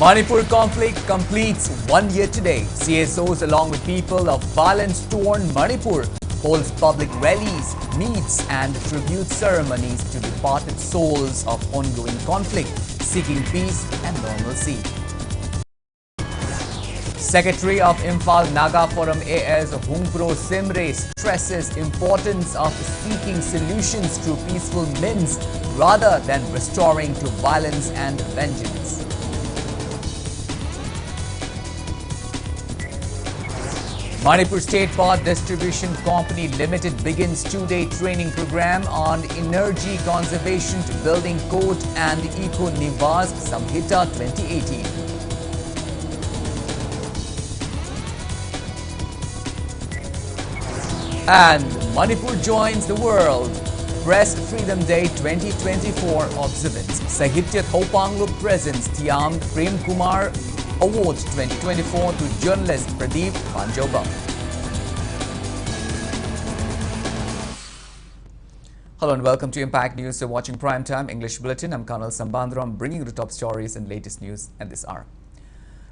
Manipur conflict completes 1 year today. CSOs along with people of violence-torn Manipur holds public rallies, meets and tribute ceremonies to departed souls of ongoing conflict, seeking peace and normalcy. Secretary of Imphal Naga Forum AS Hungpro Simre stresses importance of seeking solutions through peaceful means rather than restoring to violence and vengeance. Manipur State Power Distribution Company Limited begins two-day training program on energy conservation to building code and Eco Nivas Samhita 2018. And Manipur joins the World Press Freedom Day 2024 observance. Sahitya Thopanglup presents Tiam Prem Kumar Award 2024 to journalist Pradeep Panjoba. Hello and welcome to Impact News. You're watching Primetime English Bulletin. I'm KANEL SHAMBANDURAM bringing you the top stories and latest news at this hour.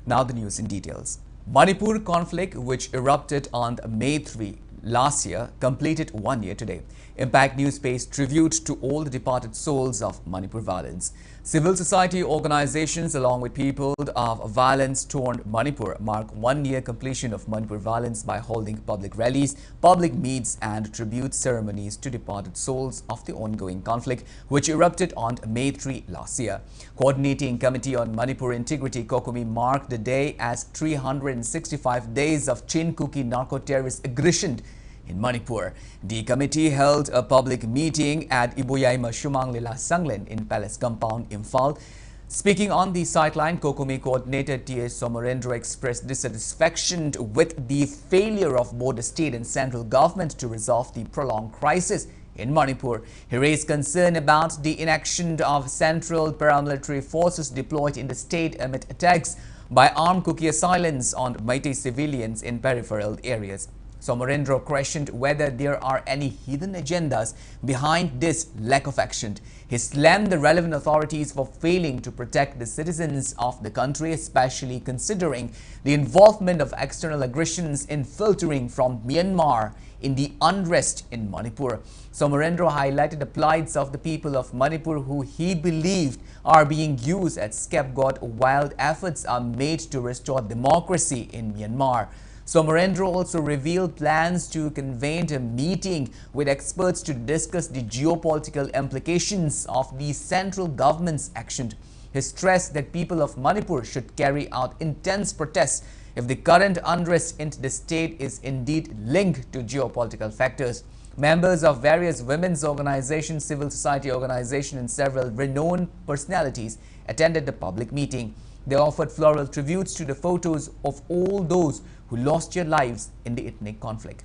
Now the news in details. Manipur conflict, which erupted on May 3 last year, completed 1 year today. Impact News pays tribute to all the departed souls of Manipur violence. Civil society organizations along with people of violence-torn Manipur mark 1 year completion of Manipur violence by holding public rallies, public meets and tribute ceremonies to departed souls of the ongoing conflict, which erupted on May 3 last year. Coordinating Committee on Manipur Integrity Kokomi marked the day as 365 days of Chinkuki narco-terrorist aggression in Manipur. The committee held a public meeting at Iboyaima Shumang Lila Sanglen in Palace Compound, Imphal. Speaking on the sideline, Kokomi coordinator T.S. Somarendra expressed dissatisfaction with the failure of both the state and central government to resolve the prolonged crisis in Manipur. He raised concern about the inaction of central paramilitary forces deployed in the state amid attacks by armed Kuki assailants on Meitei civilians in peripheral areas. Somarendra questioned whether there are any hidden agendas behind this lack of action. He slammed the relevant authorities for failing to protect the citizens of the country, especially considering the involvement of external aggressions infiltrating from Myanmar in the unrest in Manipur. Somarendra highlighted the plights of the people of Manipur who he believed are being used as scapegoat while efforts are made to restore democracy in Myanmar. Somarendra also revealed plans to convene a meeting with experts to discuss the geopolitical implications of the central government's action. He stressed that people of Manipur should carry out intense protests if the current unrest in the state is indeed linked to geopolitical factors. Members of various women's organizations, civil society organizations and several renowned personalities attended the public meeting. They offered floral tributes to the photos of all those who lost their lives in the ethnic conflict.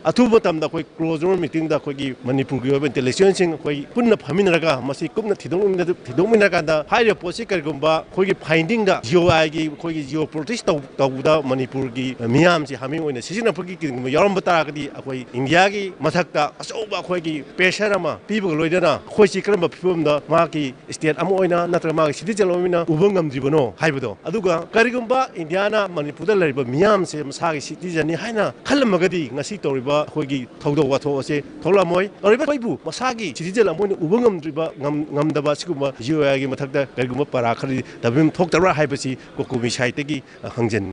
अथुब तमदा कोई closure meeting दा कोई मणिपुर की intelligence सिंग कोई पुन्ना फमिनरगा मसी कुमना थिदोमिनरगा हाइरे पोसी करगुंबा कोई finding दा GOI की कोई जीओ प्रोटेस्ट तौदा मणिपुर की मियाम से हमिंग ओइना सिसिना फकी किंगम यारम बतागदी कोई इंडिया की मथकता असौबा कोई की प्रेशर अमा पीबग लोइदना कोई सी करम फिफम दा मा की स्टेट अमा ओइना नत्र मा सिटिजन ओइना उबंगम जिबनो हाइबदो अदुगा करिगुंबा इंडियाना मणिपुर दा लरिबा मियाम से मसागी सिटिजन नि हाइना खलमगदी ngasi toriba होगी थौदो वाथो असे थौलामोय अरिबा कोइबु मसागी सिटिजन अमोइन उबंगमद्रिबा ngамदबा सिगुमा जीओआई की मथकदा करिगुमा पाराखरि दबिम थोक्तरा हाइबसी कोकुमी साइतगी हंगजन.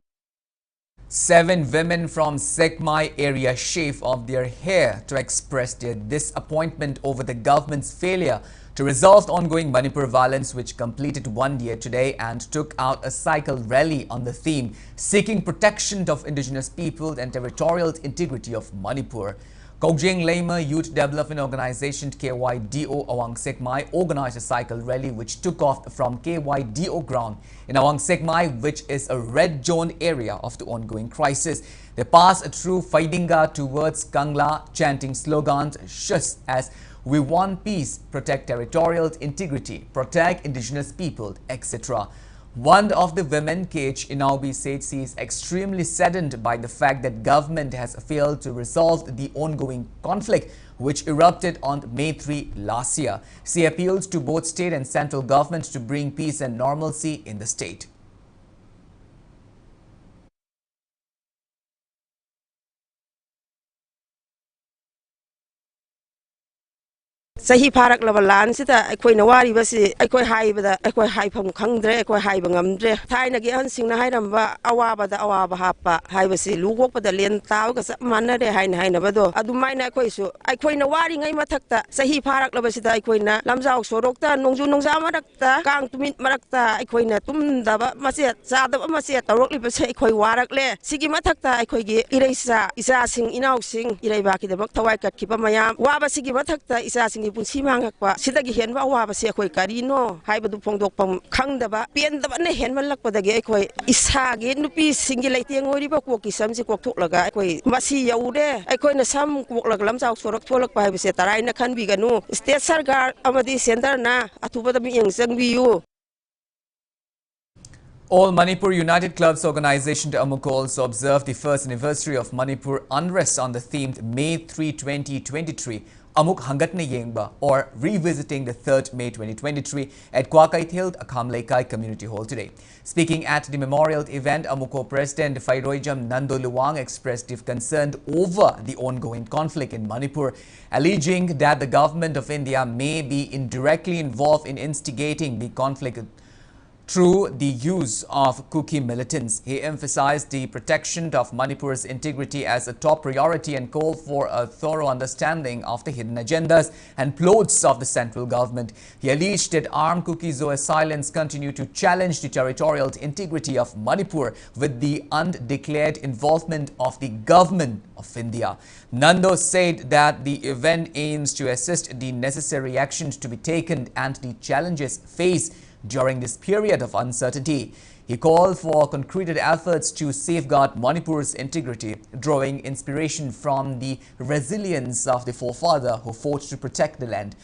7 women from Sekmai area shave off their hair to express their disappointment over the government's failure to resolve the ongoing Manipur violence, which completed 1 year today and took out a cycle rally on the theme seeking protection of indigenous people and territorial integrity of Manipur. Kogjeng Lamer Youth Development Organization KYDO Awang Sekmai organized a cycle rally which took off from KYDO ground in Awang Sekmai, which is a red zone area of the ongoing crisis. They passed through Faidinga towards Kangla, chanting slogans such as "We want peace, protect territorial integrity, protect indigenous people," etc. One of the women, Kate Inaubi, said she is extremely saddened by the fact that government has failed to resolve the ongoing conflict which erupted on May 3 last year. She appealed to both state and central governments to bring peace and normalcy in the state. Sahi parak labalan sita ekoi nawari basi ekoi haibada ekoi haifam khangdre ekoi haiba ngamdre thaina gi han singna hairamba awaba hapa haibasi lugok pada len taw ka manade haina bado adumaina ekoi su ekoi nawari ngai mathakta sahi parak labasita ekoi na lamjau sorokta nongju nongja marakta kang tumit marakta ekoi na tumdaba mase sadaba mase tawrok libase ekoi warakle sigi mathakta ekoi gi ireisa isa sing inau sing iraiba ki dabak thawai kat ki pamayam waba sigi mathakta isa sing punsi mangakpa sidagi henba awaba se ekoi karino haibadu phongdokpam khangdaba pendaba ne henmalakpadagi ekoi isagi nupi singi leiteng oriba koki samji kokthoklaga ekoi masi yaude ekoi na sam koklag lamjau sorak tholakpa haibase taraina khanbiganu state sarkar amadi center na athubada mi yengchangbiyu. All Manipur United Clubs organization to Amuk also observed the first anniversary of Manipur unrest on the themed May 3, 2023. Amuk Hangatne Yengba, or revisiting the 3rd May 2023 at Kwakait Hill, Akham Laikai Community Hall today. Speaking at the memorial event, Amuko President Fairoijam Nando Luwang expressed deep concern over the ongoing conflict in Manipur, alleging that the government of India may be indirectly involved in instigating the conflict through the use of Kuki militants. He emphasized the protection of Manipur's integrity as a top priority and called for a thorough understanding of the hidden agendas and plots of the central government. He alleged that armed Kuki assailants continue to challenge the territorial integrity of Manipur with the undeclared involvement of the government of India. Nando said that the event aims to assist the necessary actions to be taken and the challenges faced during this period of uncertainty. He called for concreted efforts to safeguard Manipur's integrity, drawing inspiration from the resilience of the forefather who fought to protect the land.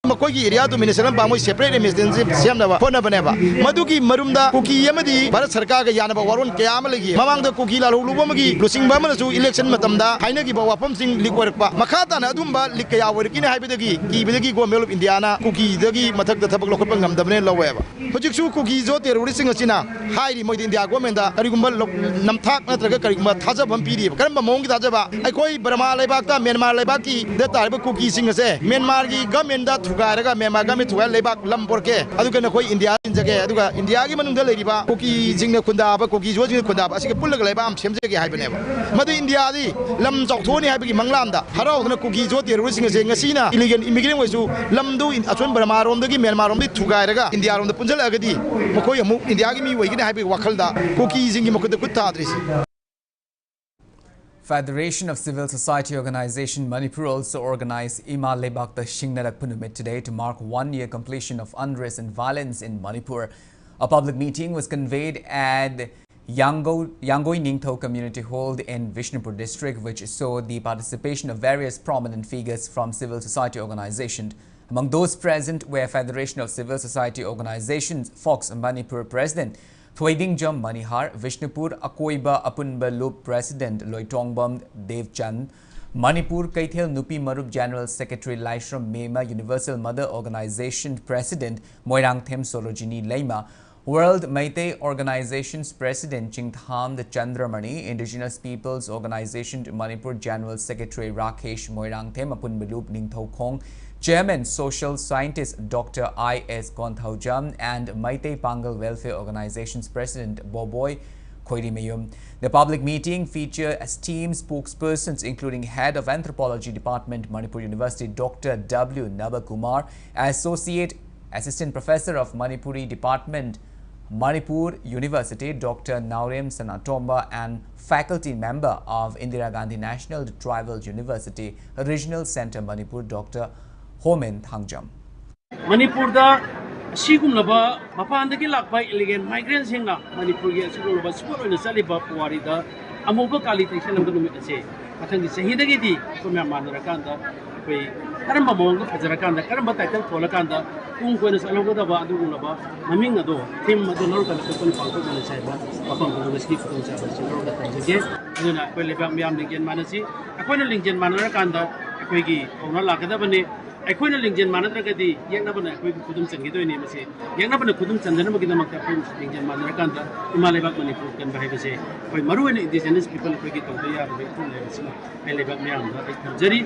Makogi area to Minister Bamu separate administrative Siamna, Ponabaneva, Maduki Marumda, Kuki Yamadi, Barat Sarkaga Yanaba Warun Kayamalagi, Mamang the Kukila Lubamagi, Lusing Bamasu election Matamda, Hainaki Bawapam Sing Liquorpa, Makata Nadumba, Likaya, Working Hibidagi, Kibidagi go Mel of Indiana, Kuki, Dagi, Matak the Tabakopangam, the Benel Loeva. Pujixu Cookies, releasing a China, Heidi Moid India Gomenda, Arigumba Namtak, Natraka, Taza Vampiri, Karamba Mongi Tajaba, I call Burma Lebaka, Myanmar Lebaki, the type of cookies singers, Myanmargi, Gamenda. Tugaga Memagami to Lebak Lamborke, Aduka India in Jaga, Aduka, India given the Ladiba, Cookie Zing Kundaba, Cookies was in Kundaba, as a pull Lebam, Shemzaki Hybeneva. Mother India, Lam Tony Habi Manglanda, Harrow, the cookies, what they're releasing as a Sina, illegal immigrant was to Lamdu in Atun Bramar on the Myanmar on the Tugaga, India on the Punjala Agadi, Mokoya, India Gimi, we can have Wakalda, cookies in Yamokutadris. Federation of Civil Society Organization Manipur also organized Ima Lebak the Shingnarak Punumit today to mark 1 year completion of unrest and violence in Manipur. A public meeting was convened at Yangoi Ningtho Community Hall in Vishnupur district, which saw the participation of various prominent figures from civil society organizations. Among those present were Federation of Civil Society Organizations Fox Manipur President Thoiding Jam Manihar, Vishnupur Akoiba Apunba Loop President Loitongbam Devchand, Manipur Kaithel Nupi Marup General Secretary Laishram Mema Universal Mother Organization President Moirang Them Sorojini Leima, World Meitei Organization's President Chingtham the Chandramani, Indigenous Peoples Organization Manipur General Secretary Rakesh Moirang Them Apunba Loop Ningtho Khong, Chairman Social Scientist Dr. I.S. Konthaujam and Meitei Pangal Welfare Organization's President Boboy Khoirimayum. The public meeting featured esteemed spokespersons including Head of Anthropology Department, Manipur University Dr. W. Nabakumar, Associate Assistant Professor of Manipuri Department, Manipur University Dr. Naurem Sanatomba and faculty member of Indira Gandhi National Tribal University Regional Center Manipur Dr. Homen Thangjam. Manipur da Sigumlaba, Mapandaki Lakpa illegal migrants in Manipur, Sigulaba, Spur in the Saliba, Puarida, Amoba Kalitation of the Lumit, Patan is a Hidagiti from Yamarakanda, Karambamong, Pazarakanda, Karambata, Polakanda, Unquenas Alogaba, Dulaba, Mamingado, Tim Madonor, the Falcon and Saba, upon the ski for themselves, and I will live up Yamling Manasi, a Quenelingin Manarakanda, a Quiggy, or Lakadabani. I couldn't link in Manatrakadi, Yanabana, Kudum Sangido name, say, Yanabana Kudum Sandanamaka, Lincoln Manarakanda, Imaleva Manipur can behave say, when Maru and indigenous people quick it over the yard, I live at Miam, Jerry.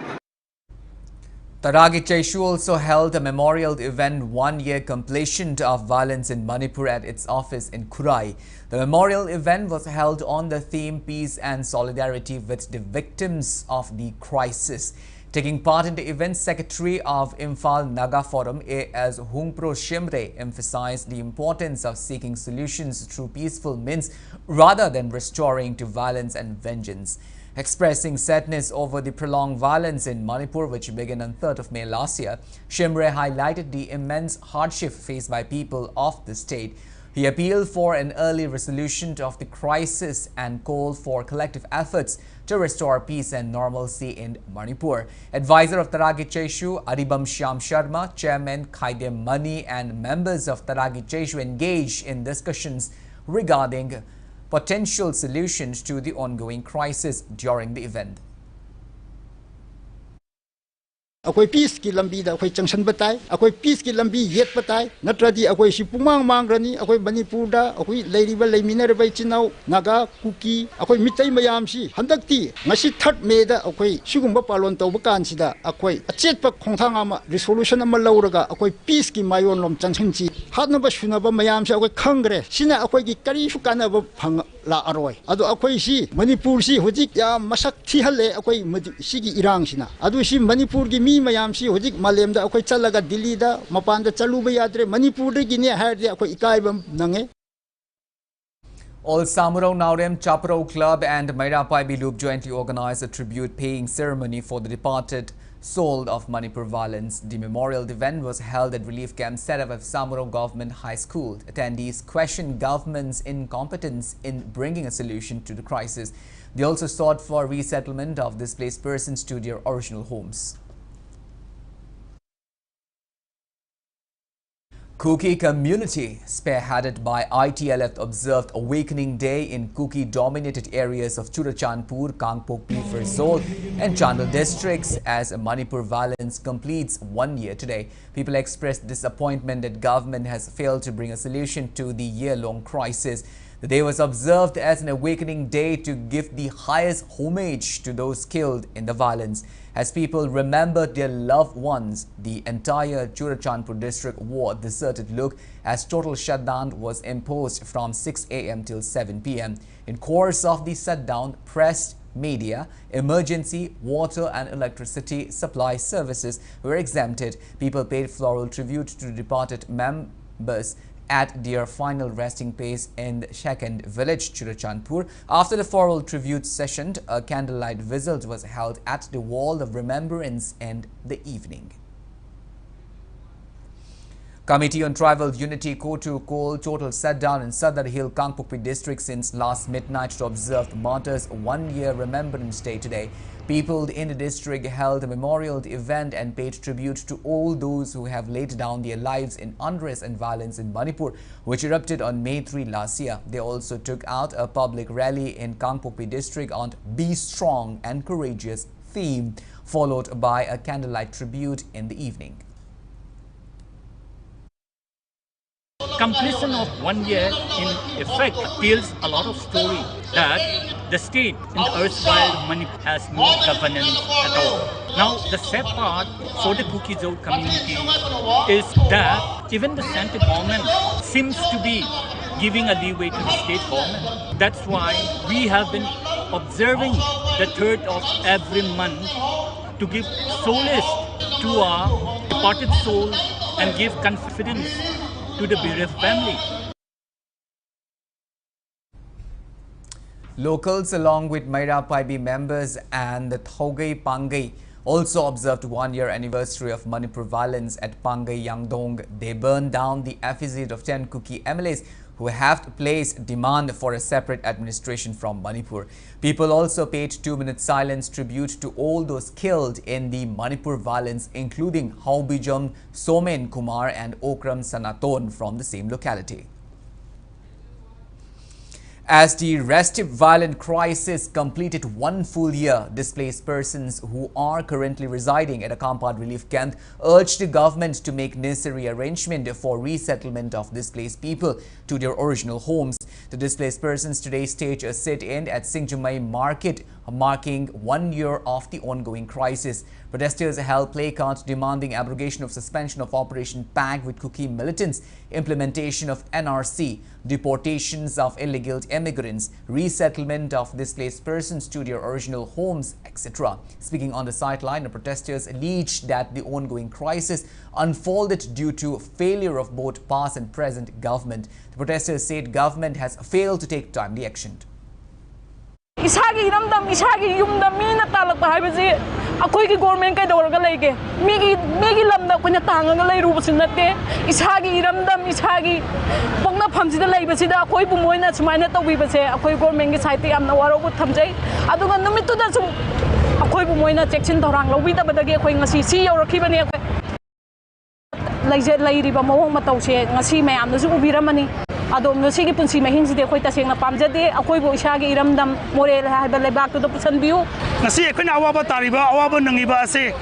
Taragi Cheshu also held a memorial event 1 year completion of violence in Manipur at its office in Kurai. The memorial event was held on the theme Peace and Solidarity with the Victims of the Crisis. Taking part in the event, Secretary of Imphal Naga Forum A.S. Hungpro Shimre emphasized the importance of seeking solutions through peaceful means rather than restoring to violence and vengeance. Expressing sadness over the prolonged violence in Manipur, which began on 3rd of May last year, Shimre highlighted the immense hardship faced by people of the state. He appealed for an early resolution of the crisis and called for collective efforts to restore peace and normalcy in Manipur. Advisor of Taragi Cheshu, Aribam Shyam Sharma, Chairman Khaidem Mani and members of Taragi Cheshu engaged in discussions regarding potential solutions to the ongoing crisis during the event. Akoi peace ki lambi da akoi changshan batai akoi peace ki lambi yet batai natradi akoi si pumang mangrani akoi Manipur da akoi leiriba leiminar bai chinau naga kuki akoi mitai mayam si handakti ngasi 3rd May da akoi sigumba palon tawba kan sida akoi achetpa khongthang ama resolution ama lauraga akoi peace ki mayon lom changshan chi hatnaba sunaba mayam si akoi khangre sina akoi ki kari su kanaba phang la aroi adu akoi si Manipur si hojik ya masak thi halle akoi sigi irang sina adu si Manipur gi mi mayam si hojik malemda akoi chalaga Delhi da mapanda chaluba yadre Manipur de gine haide akoi ikaibam nange. All Samurao Naurem Chaparao Club and Mairapai Loop jointly organized a tribute paying ceremony for the departed soul of Manipur violence. The memorial event was held at relief camp set up at Samurao Government High School. Attendees questioned government's incompetence in bringing a solution to the crisis. They also sought for resettlement of displaced persons to their original homes. Kuki community, spearheaded by ITLF, observed Awakening Day in Kuki-dominated areas of Churachandpur, Kangpokpi, Ferzol and Chandel districts as Manipur violence completes 1 year today. People expressed disappointment that government has failed to bring a solution to the year-long crisis. The day was observed as an awakening day to give the highest homage to those killed in the violence. As people remembered their loved ones, the entire Churachandpur district wore a deserted look as total shutdown was imposed from 6 a.m. till 7 p.m. In course of the shutdown, press, media, emergency, water and electricity supply services were exempted. People paid floral tribute to departed members at their final resting place in the second village, Churachandpur. After the floral tribute session, a candlelight vigil was held at the Wall of Remembrance in the evening. Committee on Tribal Unity Kotu called total shutdown in Sadar Hill, Kangpokpi district since last midnight to observe the martyrs' 1 year remembrance day today. People in the district held a memorial event and paid tribute to all those who have laid down their lives in unrest and violence in Manipur, which erupted on May 3 last year. They also took out a public rally in Kangpokpi district on Be Strong and Courageous theme, followed by a candlelight tribute in the evening. Completion of 1 year in effect tells a lot of story that the state in the erstwhile Manipur has no governance at all. Now the sad part for the Kuki-Zone community is that even the central government seems to be giving a leeway to the state government. That's why we have been observing the 3rd of every month to give solace to our departed soul and give confidence to the bereaved family. Locals along with Maira Paibi members and the Thogai Pangai also observed 1 year anniversary of Manipur violence at Pangai Yangdong. They burned down the effigy of 10 Kuki MLAs who have placed demand for a separate administration from Manipur. People also paid 2-minute silence tribute to all those killed in the Manipur violence, including Haubijam Somen Kumar and Okram Sanaton from the same locality. As the restive violent crisis completed 1 full year, displaced persons who are currently residing at a compound relief camp urged the government to make necessary arrangement for resettlement of displaced people to their original homes. The displaced persons today staged a sit-in at Singjumai Market, marking 1 year of the ongoing crisis. Protesters held placards demanding abrogation of suspension of Operation PAG with Kuki militants, implementation of NRC, deportations of illegal immigrants, resettlement of displaced persons to their original homes, etc. Speaking on the sideline, the protesters alleged that the ongoing crisis unfolded due to failure of both past and present government. The protesters said government has failed to take timely action. Isagi iramdam isagi yumdam mina talakpa haibasi akoi ki government kai dawraga leige megi lamda koina tanga lei rubasin natte isagi iramdam isagi pongna phamsida leibasi da akoi bu moina sumaina tawibase akoi government ki site amna warogu thamjai aduga numittu da su akoi bu moina section thorang lobi da badagi akoi ngasi si yorakhibani leije leiriba mawong matawse ngasi mayamna su ubiramani adom no sigi punsi mahin side khoi taseng na pamjade akoi bo isagi iramdam morel haiba lebak to pusan biu ngasi ekhina awaba tariba awaba nangiba ase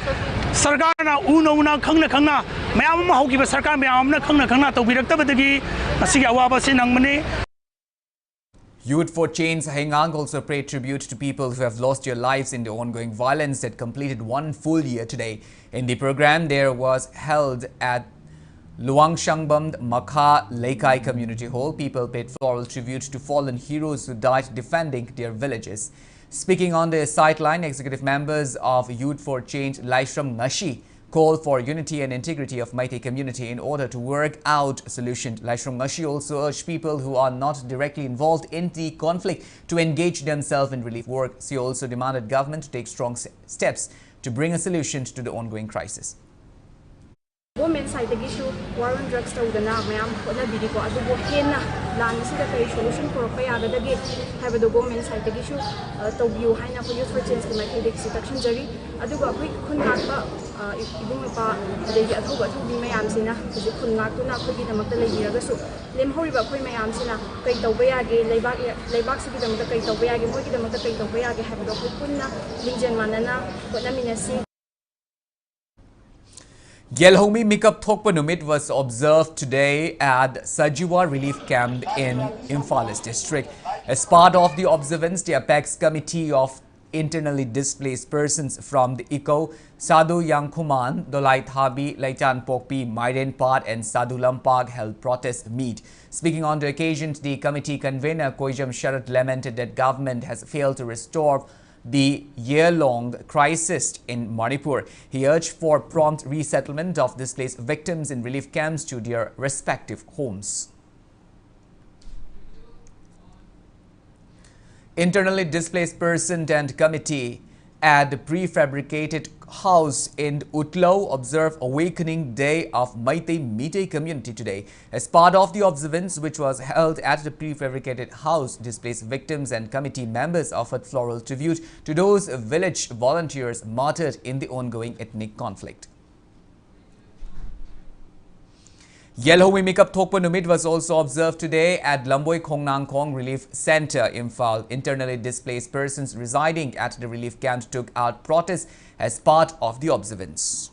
sarkar na una khangna mayam ma hogiba sarkar mayam na khangna tawbiraktabadagi asigi awaba se nangmane. Youth for Change Hengang also paid tribute to people who have lost their lives in the ongoing violence that completed 1 full year today. In the program, there was held at Luangshangbam Makha Laikai Community Hall. People paid floral tribute to fallen heroes who died defending their villages. Speaking on the sideline, executive members of Youth for Change Laishram Ngashi called for unity and integrity of Meitei community in order to work out a solution. Laishram Ngashi also urged people who are not directly involved in the conflict to engage themselves in relief work. She also demanded government to take strong steps to bring a solution to the ongoing crisis. Government side issue war on drugs to the na mayam na bidi ko adu bo henna lan si da kai solution for pa ya da ge have the government side issue to view haina for youth for change ki mai section jari adu ko khun khun ba ibung pa adegi athoba thobi mayam sina huji khun ngak tuna khoi damakta leiraga su lemhoriba khoi mayam sina kai tawba yage leibak sigi damakta kai tawba yage moi gi damakta kai tawba yage habdo khoi punna lingjen manana honaminasi. Yelhomi Mikap Thokpa Numit was observed today at Sajiwa Relief Camp in Imphal District. As part of the observance, the Apex Committee of Internally Displaced Persons from the ICO, Sadhu Yangkuman, Dolai Thabi, Laitan Pokpi, Maiden Pat and Sadhu Lampag held protest meet. Speaking on the occasion, the committee convener Koijam Sharat lamented that government has failed to restore the year-long crisis in Manipur. He urged for prompt resettlement of displaced victims in relief camps to their respective homes. Internally displaced person and committee at the prefabricated house in Utlau observed Awakening Day of Meitei community today. As part of the observance, which was held at the prefabricated house, displaced victims and committee members offered floral tribute to those village volunteers martyred in the ongoing ethnic conflict. Yelhomi Mikap Thokpa Numit was also observed today at Lamboy Khongnang Khong Relief Center, Imphal. Internally displaced persons residing at the relief camp took out protests as part of the observance.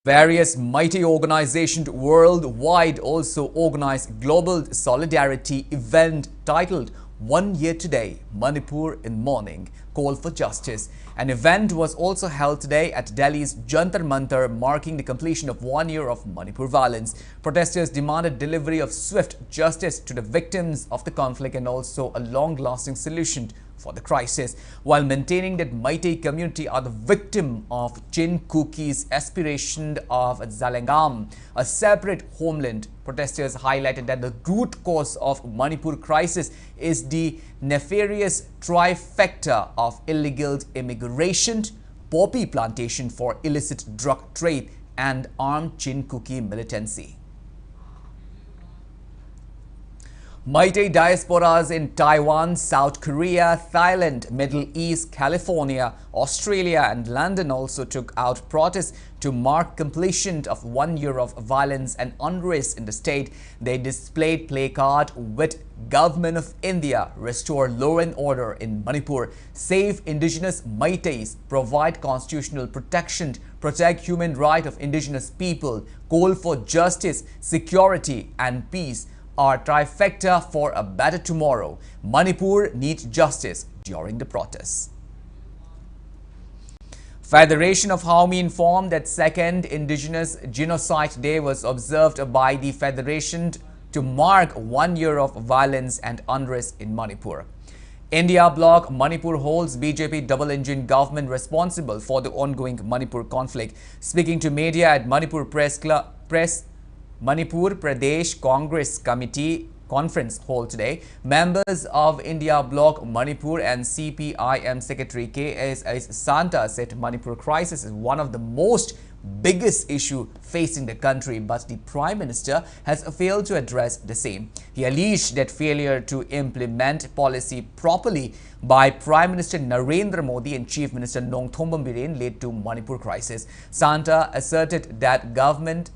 Various mighty organizations worldwide also organized global solidarity event titled 1 Year Today, Manipur in Mourning, Call for Justice. An event was also held today at Delhi's Jantar Mantar, marking the completion of 1 year of Manipur violence. Protesters demanded delivery of swift justice to the victims of the conflict and also a long-lasting solution for the crisis, while maintaining that Meitei community are the victim of Chin Kuki's aspiration of Zalangam, a separate homeland. Protesters highlighted that the root cause of Manipur crisis is the nefarious trifecta of illegal immigration, poppy plantation for illicit drug trade, and armed Chin Kuki militancy. Meitei diasporas in Taiwan, South Korea, Thailand, Middle East, California, Australia and London also took out protests to mark completion of 1 year of violence and unrest in the state. They displayed placard with Government of India, restore law and order in Manipur, save indigenous Meiteis, provide constitutional protection, protect human rights of indigenous people, call for justice, security and peace. Our trifecta for a better tomorrow. Manipur needs justice during the protests. Federation of Haumi informed that second Indigenous Genocide Day was observed by the Federation to mark 1 year of violence and unrest in Manipur. India bloc Manipur holds BJP double-engine government responsible for the ongoing Manipur conflict. Speaking to media at Manipur Manipur Pradesh Congress Committee conference hall today, members of India bloc Manipur and CPIM Secretary KSH Santa said Manipur crisis is one of the most biggest issue facing the country, but the Prime Minister has failed to address the same. He alleged that failure to implement policy properly by Prime Minister Narendra Modi and Chief Minister Nongthombam Biren led to Manipur crisis. Santa asserted that government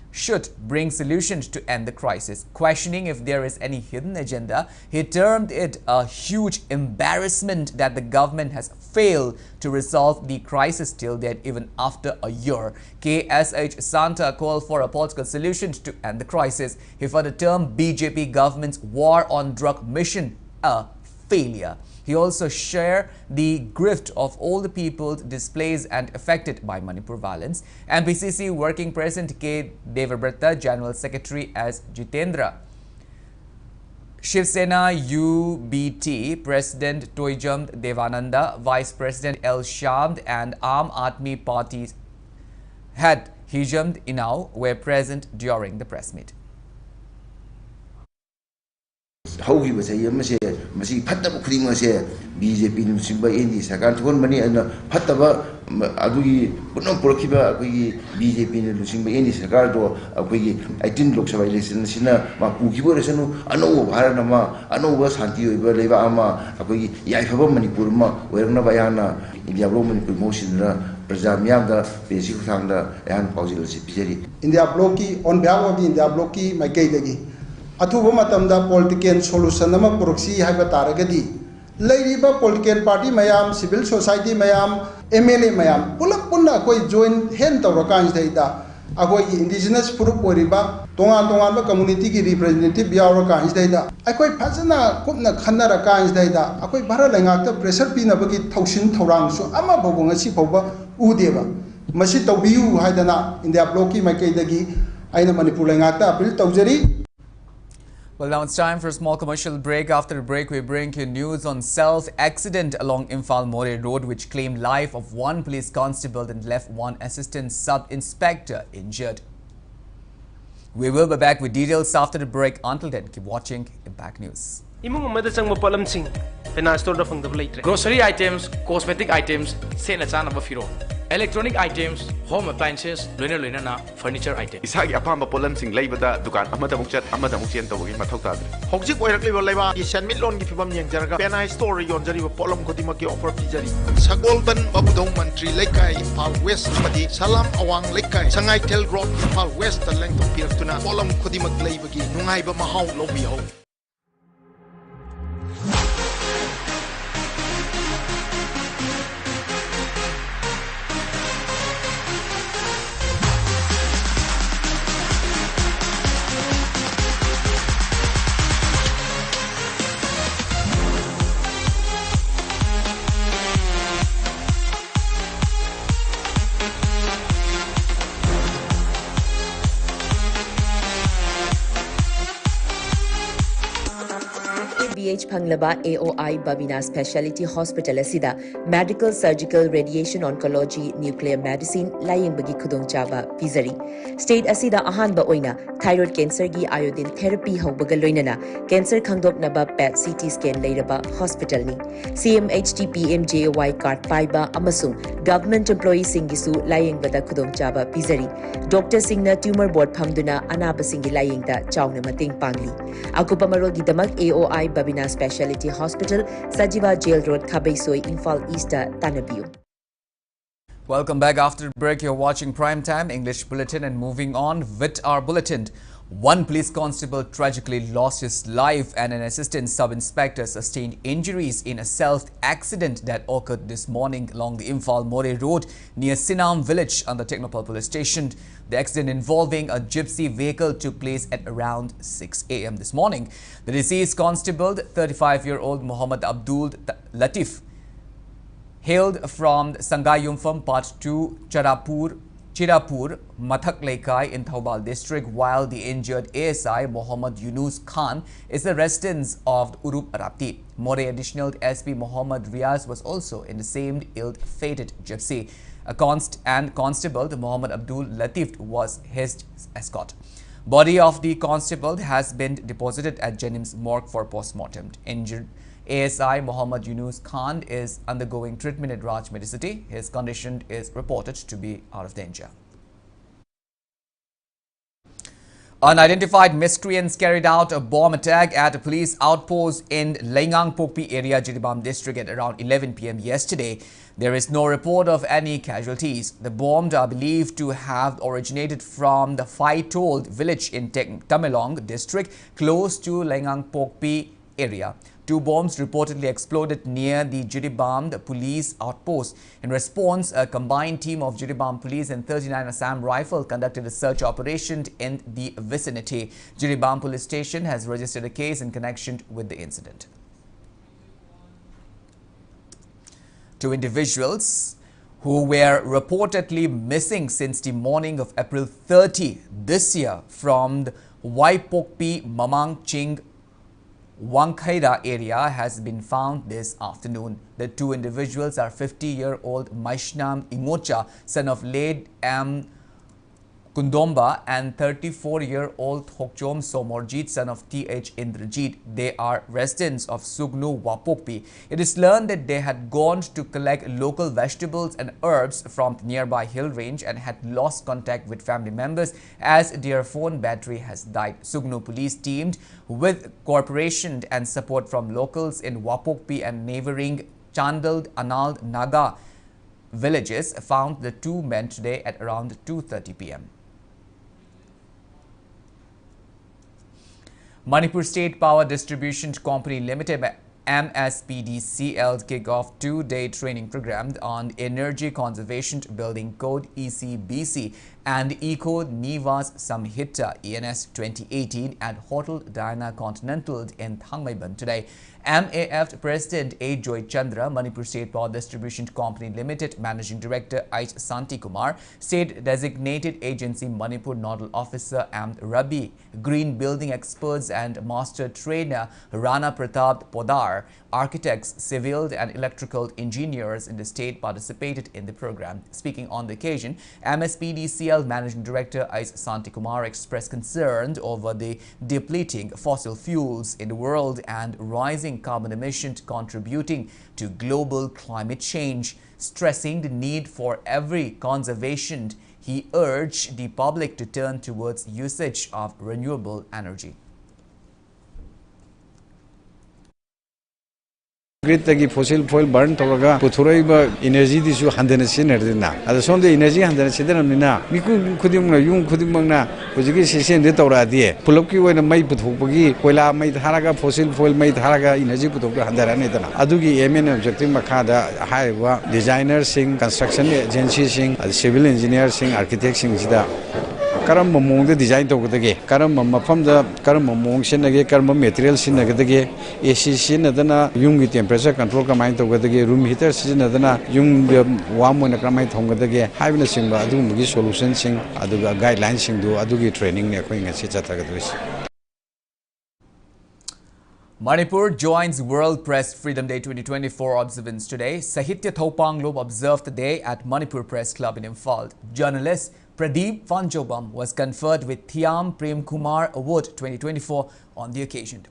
should bring solutions to end the crisis. Questioning if there is any hidden agenda, he termed it a huge embarrassment that the government has failed to resolve the crisis till date even after a year. KSH Santa called for a political solution to end the crisis. He further termed BJP government's war on drug mission a failure. He also shared the grief of all the people displaced and affected by Manipur violence. MPCC Working President K. Devabrata, General Secretary S. Jitendra, Shiv Sena UBT President Toijam Devananda, Vice President L. Shamd and Aam Aadmi Party head Hijamd Inau were present during the press meet. हौगिब चाहिँ मसे मसी फत्तब खुदिङ से BJP नुसिंबा ND सरकार थोन बनी अन फत्तब अदुगी पुनः पुरखिबा अखोगी BJP नुसिंबा ND सरकार दो अखोगी 18 Lok Sabha election सिना मा पुखिबो रेसनु अनौ भारत मा अनौ शांति होइबा लेबा अमा अखोगी याइफबा मणिपुर मा ओरंगना बायाना इंडिया ब्लॉक मणिपुर मोसिनरा प्रजा म्यामदा पेसी खुथांगदा यान पाउजिल सि पिजरी इंडिया ब्लॉक की on behalf of India block की माइकैदगी अथुबा मतमदा पॉलिटिकल सोल्यूशन अमा पुरक्सी हाइबा तारगदी लैरिबा पॉलिटिकल पार्टी मयाम सिविल सोसाइटी मयाम एमएलए मयाम पुलप पुन्ना कोई जॉइन हेन तौरकान सैदा अखोई इंडिजिनस प्रूफ ओरिबा तोंगान तोंगान कम्युनिटी की रिप्रेजेंटेटिव यावरकान सैदा अखोई फजना कुपना खन्नरकान सैदा अखोई भारत लैंगाक प्रेशर पीनबगी थौसिन थौरांगसु अमा बबो ngasi फौबा उदेबा मसी तौबियु हाइदना इंडिया ब्लॉक की माइकैदगी आइना मणिपुर लैंगाक अपील तौजरी. Well, now it's time for a small commercial break. After the break, we bring you news on self-accident along Imphal More Road, which claimed life of one police constable and left one assistant sub-inspector injured. We will be back with details after the break. Until then, keep watching Impact News. Imung umada changma palamsing pena store da phangdab leitre. Grocery items, cosmetic items, sena chana ba firo. Electronic items, home appliances, loina na furniture items. Isagi apamba polamsing leibada dukan amada mukchat amada mukchen tawgi mathau tadre. Hogjik oirakliba leiba isan mitlon gi fibam yengjaraga pena store yonjari ba polam khodima ki offer pijari. Sagolban babudong mantri lekai Imphal West pati salam awang lekai sangai tel road Imphal West ta length piraktuna polam khodima leiba gi nungai ba mahau lobi ho. Panglaba AOI Babina Specialty Hospital asida Medical Surgical Radiation Oncology Nuclear Medicine laying bagi khudong chaba pizari state asida ahanba oina thyroid cancer gi iodine therapy haubaga loinana cancer khangdopnaba PET CT scan leiraba hospital ni CMHT PMJY card paiba amasung government employees singisu laying bada khudong chaba pizari Dr. Singna tumor board phamduna anaba singi laying da chawna mating pangli akupa marol gi damak AOI Babina Specialty Hospital, Sajiva Jail Road, Khabaisoi, Imphal East, Tanabiu. Welcome back after the break. You're watching Primetime English Bulletin and moving on with our bulletin. One police constable tragically lost his life and an assistant sub-inspector sustained injuries in a self-accident that occurred this morning along the Imphal More Road near Sinam village on the Technopole police station. The accident involving a gypsy vehicle took place at around 6 a.m. this morning. The deceased constable, 35-year-old Muhammad Abdul Latif, hailed from Sangayumpham Part 2, Chirapur, Mathak Lekai in Thoubal district, while the injured ASI Muhammad Yunus Khan is a resident of Urup Arapti. More additional SP Muhammad Riaz was also in the same ill-fated gypsy. Constable Muhammad Abdul Latif was his escort. Body of the constable has been deposited at Jennings Morgue for post-mortem. Injured ASI Muhammad Yunus Khan is undergoing treatment at Raj Medicity. His condition is reported to be out of danger. Unidentified miscreants carried out a bomb attack at a police outpost in Lengang Pokpi area, Jiribam district at around 11 p.m. yesterday. There is no report of any casualties. The bombs are believed to have originated from the Phai-Told village in Tamelong district close to Lengang Pokpi area. Two bombs reportedly exploded near the Jiribam police outpost. In response, a combined team of Jiribam police and 39 Assam Rifle conducted a search operation in the vicinity. Jiribam police station has registered a case in connection with the incident. Two individuals who were reportedly missing since the morning of April 30 this year from the Waipokpi Mamang Ching Wangkhaida area has been found this afternoon. The two individuals are 50-year-old Maishnam Imocha, son of late M. Kundomba and 34-year-old Thokchom Somorjit, son of T.H. Indrajit. They are residents of Sugnu Wapokpi. It is learned that they had gone to collect local vegetables and herbs from the nearby hill range and had lost contact with family members as their phone battery has died. Sugnu police teamed with cooperation and support from locals in Wapokpi and neighboring Chandald, Anald, Naga villages found the two men today at around 2:30 p.m. Manipur State Power Distribution Company Limited MSPDCL kick off two-day training program on Energy Conservation Building Code ECBC and Eco Nivas Samhita ENS 2018 at Hotel Diana Continental in Thangmaiban today. MAF President A. Joy Chandra, Manipur State Power Distribution Company Limited Managing Director H. Santi Kumar, State Designated Agency Manipur Nodal Officer M. Rabi, Green Building Experts and Master Trainer Rana Pratap Podar, architects, civil and electrical engineers in the state participated in the program. Speaking on the occasion, MSPDCL Managing Director H. Santi Kumar expressed concern over the depleting fossil fuels in the world and rising carbon emissions contributing to global climate change. Stressing the need for every conservation, he urged the public to turn towards usage of renewable energy. Grid tagi fossil fuel burn toraga puthuraiba energy disu handana sinerna ada sonde energy handana sidana mina miku khudimna yung khudimangna hojigi sesen de toradi pulopki oina mai puthokpagi koila mai tharaga fossil fuel mai tharaga energy puthokda handara ne dana adugi MN objective makhada haiwa designer sing construction agency sing civil engineer sing architect sing sida karam mong de design to gudage karam mafam da karam mong sinage karam material sinage AC sinadana yung gi temperature control kamai to gudage room heater sinadana yung warm na kamai thong gudage haibna singba adu mugi solution sing adu guidelines sing do adu gi training ne khoi ngasi chatagadwis. Manipur joins World Press Freedom Day 2024 observance today. Sahitya Thopang Lob observed the day at Manipur Press Club in Imphal. Journalist Pradeep Vanjobam was conferred with Thiam Prem Kumar Award 2024 on the occasion.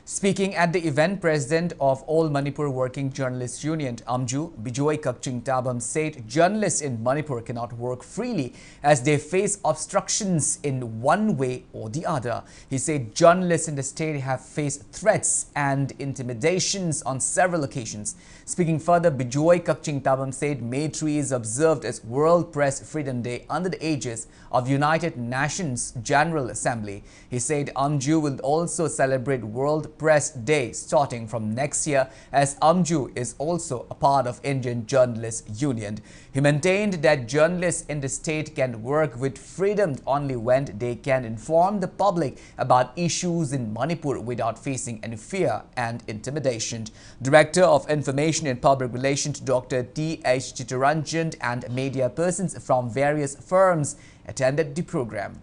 Speaking at the event, President of All Manipur Working Journalists Union, Amju Bijoy Kakching Tabam, said journalists in Manipur cannot work freely as they face obstructions in one way or the other. He said journalists in the state have faced threats and intimidations on several occasions. Speaking further, Bijoy Kakching Tabam said May 3 is observed as World Press Freedom Day under the aegis of United Nations General Assembly. He said Amju will also celebrate World Press Day starting from next year as Amju is also a part of Indian Journalists Union. He maintained that journalists in the state can work with freedom only when they can inform the public about issues in Manipur without facing any fear and intimidation. Director of Information and Public Relations Dr. T.H. Chitranjan and media persons from various firms attended the program.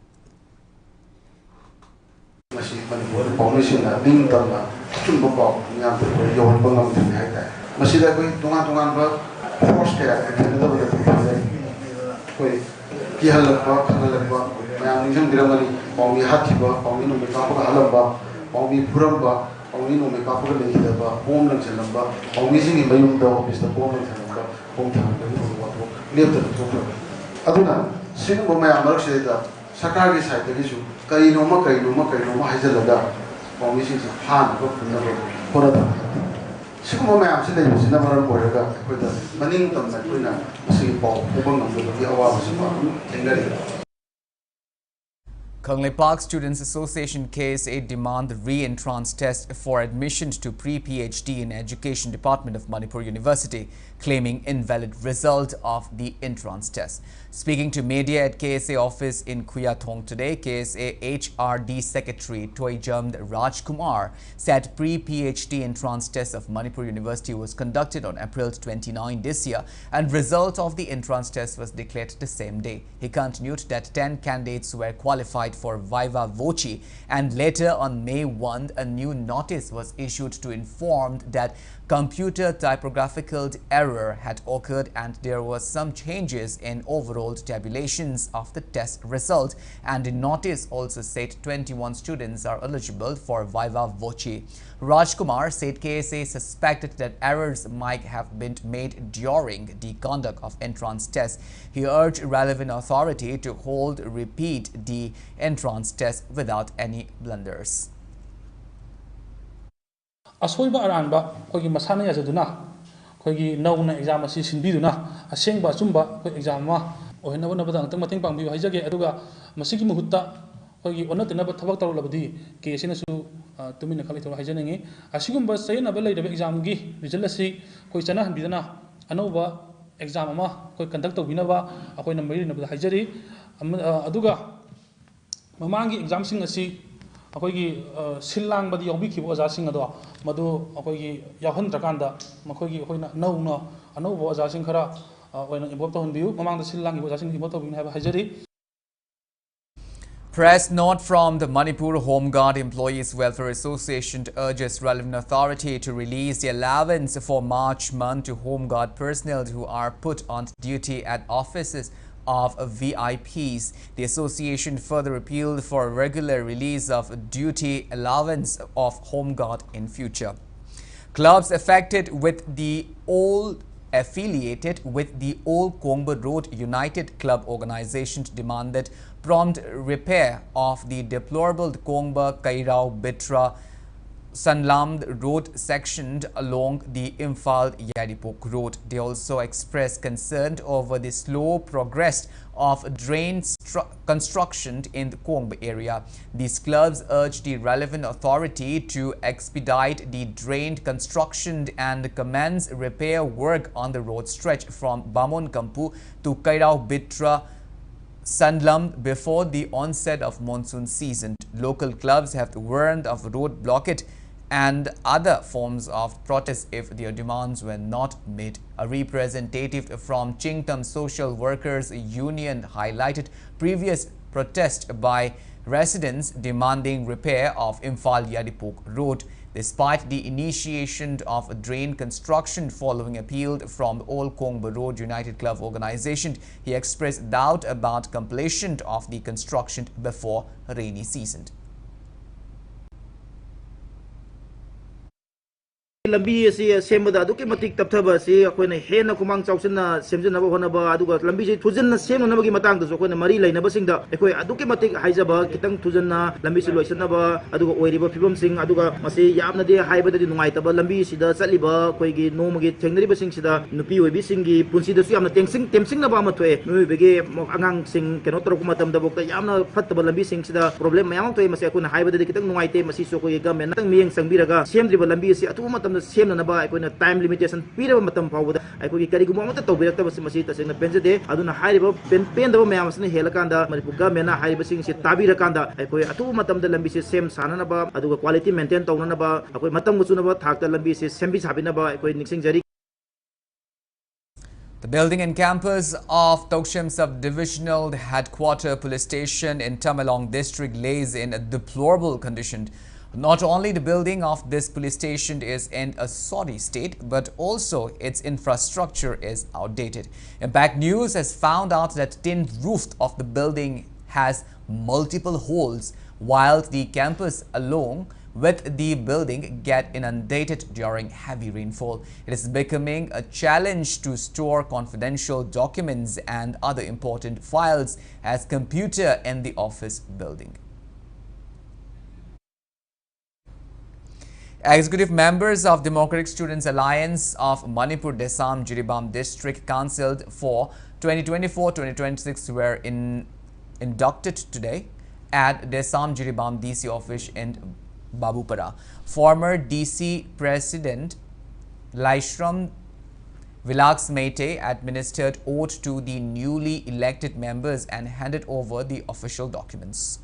Sakari side the issue, Kainoma Hazelada, or missing Han for the Sukuma Amsterdam is never border with the Manington, Matrina, Singapore, open of the Awas. Konglei Park Students Association KSA demand the re-entrance test for admission to pre-PhD in Education Department of Manipur University, claiming invalid result of the entrance test. Speaking to media at KSA office in Kuyathong today, KSA HRD Secretary Toijamd Rajkumar said pre-PhD entrance test of Manipur University was conducted on April 29 this year and result of the entrance test was declared the same day. He continued that 10 candidates were qualified website for Viva Voce, and later on May 1, a new notice was issued to inform that computer typographical error had occurred and there was some changes in overall tabulations of the test result, and the notice also said 21 students are eligible for Viva Voce. Rajkumar said KSA suspected that errors might have been made during the conduct of entrance tests. He urged relevant authority to repeat the entrance test without any blunders. Asoiba aranba kogi masana yajaduna kogi nauna exam asi sinbiduna asengba chumba ko exam ma ohena wana badang tang mating pangbi haijage aduga masigi muhutta kogi onatna ba thabak tarulabadi kesina su tumina khali thora haijanengi asigumba sayna ba leirabe exam gi result asi koi chana hanbidana anoba exam ama koi conduct tobinaba akoina mairina ba haijari aduga mamangi exam sing asi akoigi silang badi yobi ki oja sing ado madu akoigi yahan drakanda makoigi akoina nauna anobo oja sing khara oina involve to hunbiu mamang da silang ki oja sing involve to bin have hajari. Press note from the Manipur Home Guard Employees Welfare Association urges relevant authority to release the allowance for March month to Home Guard personnel who are put on duty at offices of VIPs. The association further appealed for regular release of duty allowance of Home Guard in future. Clubs affiliated with the Old Kongba Road United Club organization demanded prompt repair of the deplorable Kongba Kairao Bitra Sanlamd Road section along the Imphal Yaripok Road. They also expressed concern over the slow progress of drain construction in the Kongba area. These clubs urged the relevant authority to expedite the drain construction and commence repair work on the road stretch from Bamon Kampu to Kairao Bitra Sanlam before the onset of monsoon season. Local clubs have warned of road blockade and other forms of protest if their demands were not met. A representative from Chingtam Social Workers Union highlighted previous protest by residents demanding repair of Imphal Yaripok Road. Despite the initiation of drain construction following appeal from the Old Kongba Road United Club organization, he expressed doubt about completion of the construction before rainy season. lambi asi sembada aduki matik tapthaba si akoina hena kumang chausinna semjana ba honaba aduga lambi si thujinna semna bagi matang da akoina mari laina basingda ekoi aduki matik haijaba kitang thujinna lambi si loisana ba aduga oiriba phibam sing aduga masi yamna de haibada di nungai taba lambi sida chaliba koigi nomagi thengnari basing sida nupi oibi singi punsi da su yamna temsing na ba ma thoe nui bege angang sing keno torok matam da bokta yamna phattaba lambi sing sida problem mayam thoe masi akoina haibada di kitang nungai te masi so koi government tang miyeng sangbiraga semdriba lambi si atu matam semna ba aikoina time limitation piraba matam fawda aikogi kariguma mata tawbirakta basi masi tasengna penjade aduna hairiba pendaba mayam asna helakanda Manipur government na hairiba sing si tabirakanda aikoi atu matam da lambi si sem sanana ba aduga quality maintain tawna ba akoi matam gusuna ba thakta lambi si sembi sabina ba aikoi niksing jari. The building and campus of Toksham Sub-Divisional Headquarter Police Station in Tamalong District lays in a deplorable condition. Not only the building of this police station is in a sorry state, but also its infrastructure is outdated. Impact News has found out that tin roof of the building has multiple holes, while the campus along with the building get inundated during heavy rainfall. It is becoming a challenge to store confidential documents and other important files as computer in the office building. Executive members of Democratic Students Alliance of Manipur Desam Jiribam District cancelled for 2024-2026 were inducted today at Desam Jiribam DC office in Babupara. Former DC President Laishram Vilax Mete administered oath to the newly elected members and handed over the official documents.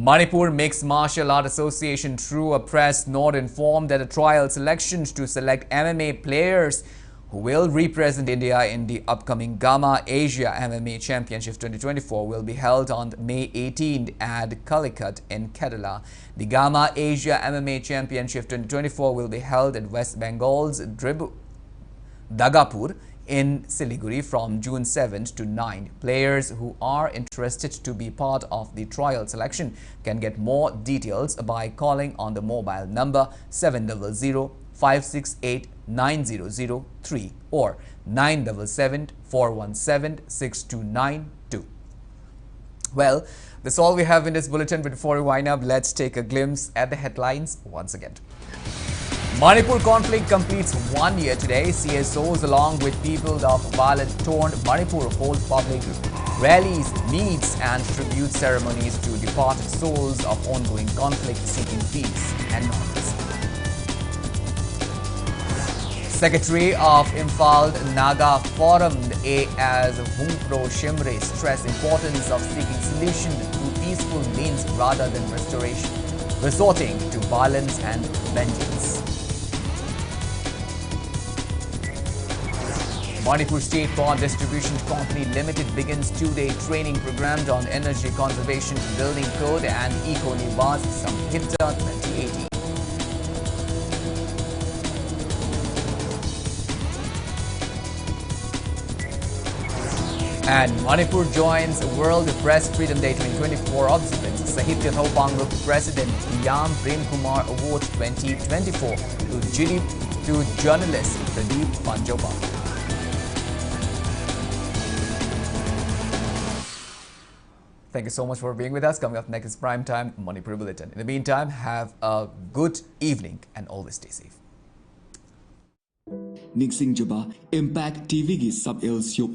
Manipur Mixed Martial Art Association, through a press note, informed that the trial selections to select MMA players who will represent India in the upcoming Gamma Asia MMA Championship 2024 will be held on May 18th at Calicut in Kerala. The Gamma Asia MMA Championship 2024 will be held at West Bengal's Dagapur in Siliguri from June 7th to 9th. Players who are interested to be part of the trial selection can get more details by calling on the mobile number 700-568-9003 or 977-417-6292. Well, that's all we have in this bulletin. But before we wind up, let's take a glimpse at the headlines once again. Manipur conflict completes 1 year today. CSOs along with people of violence-torn Manipur hold public rallies, meets and tribute ceremonies to departed souls of ongoing conflict, seeking peace and normalcy. Secretary of Imphal Naga Forum A.S. Humpro Shimre stressed importance of seeking solution through peaceful means rather than restoration, resorting to violence and vengeance. Manipur State Power Distribution Company Limited begins 2-day training program on Energy Conservation Building Code and Eco Nivas Samhita 2018. And Manipur joins World Press Freedom Day 2024 observance. Sahitya Thopang Group President Yam Prem Kumar Award 2024 to journalist Pradeep Panjoba. Thank you so much for being with us. Coming up next is Prime Time Manipur Bulletin. In the meantime, have a good evening and always stay safe. Nixing Jaba Impact TV ki sub-LCO